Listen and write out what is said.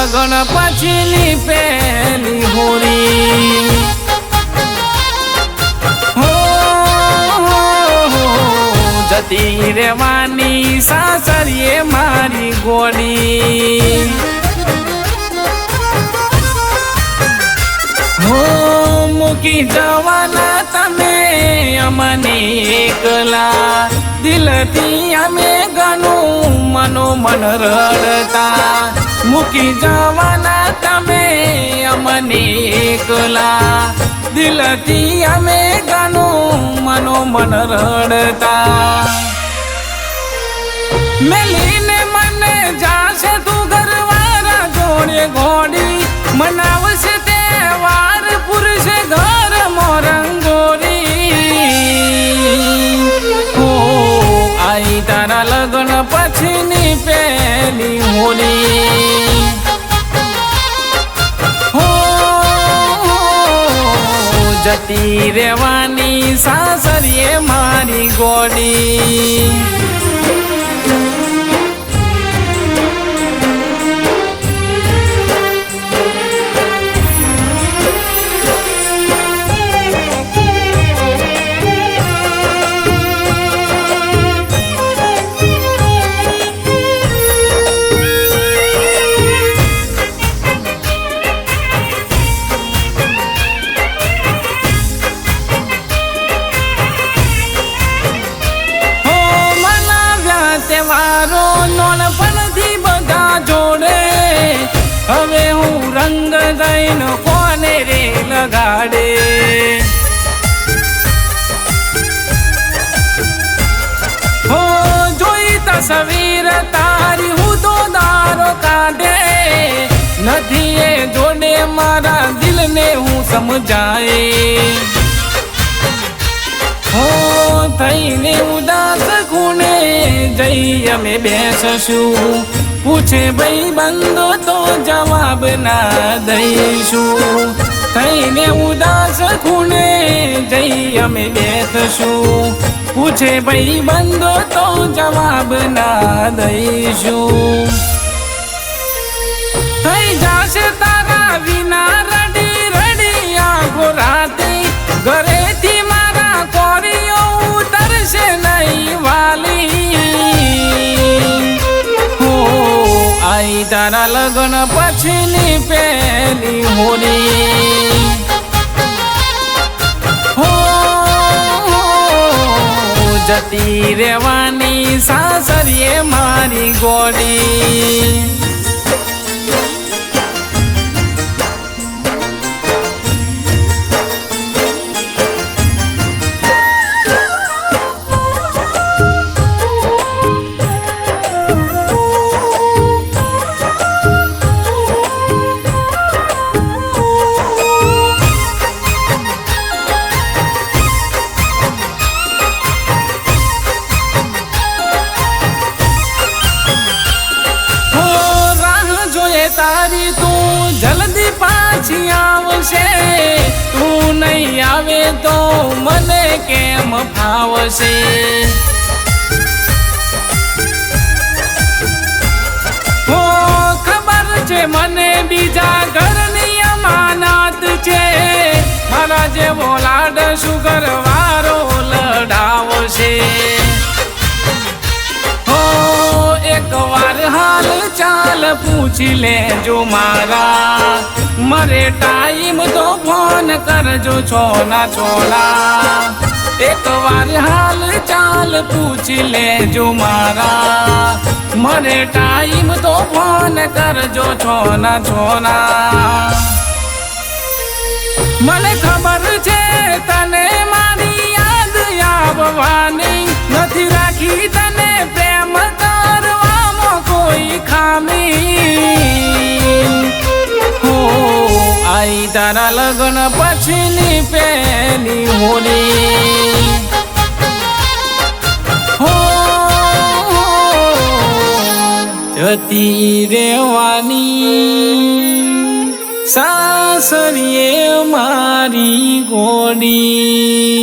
લગન પછીની પહેલી હોળી જતી રેવાની સાસરીએ મારી ગોળી મૂકી જવાના તમે અમને એકલા દિલથી અમે ઘણું મનોમન રડતા મૂકી જવાના તમે અમને એકલા દિલથી અમે ઘણું મનોમન રડતા મેલીને મને જાશે તું ઘરવાળા જોડે ઘોડી મનાવશે તહેવાર પુરુષે ઘર મોરંગોરી હો આઈ તારા લગ્ન પછીની પહેલી હોળી હો જતી રેવાની સાસરીએ મારી ગોળી તહેવારો નોનપણથી બધા જોડે હવે હું રંગ દઈને કોને રે લગાડે હો જોઈ તસવીર તારી હું તો દારો કાઢે નથી એ જોડે મારા દિલને હું સમજાય હો થઈને ઉદાસ ખૂણે જઈ અમે બેસશું પૂછે ભાઈ બંધો તો જવાબ ના દઈશું થઈને ઉદાસ ખૂણે જઈ અમે બેસશું પૂછે ભાઈ બંધો તો જવાબ ના દઈશું થઈ જશે તારા વિના રડી રડી આખો રાતે ઘરેથી કોરીઓ ઉતરશે નહીં વાલી હો આઈ તારા લગ્ન પછીની પહેલી હોળી હો જતી રેવાની સાસરીએ મારી ગોળી તારી તું જલ્દી પાછી આવશે તું નહીં આવે તો મને કેમ ફાવશે હો ખબર છે મને બીજા ઘરની અમાનત છે મારા જેવો લાડ સુગર વારો લડાવશે એક વાર હાલ ચાલ પૂછી લેજો મારા મરે ટાઈમ તો ફોન કરજો છોના છોલા એક વાર હાલ ચાલ પૂછી લેજો મારા મરે ટાઈમ તો ફોન કરજો છોના છોના મને ખબર છે તને મારી યાદ આવવાની નથી રાખી તને પ્રેમ કોઈ ખામી હો આઈ તારા લગ્ન પછીની પહેલી હોળી હો જતી રેવાની સાસરીએ મારી ગોળી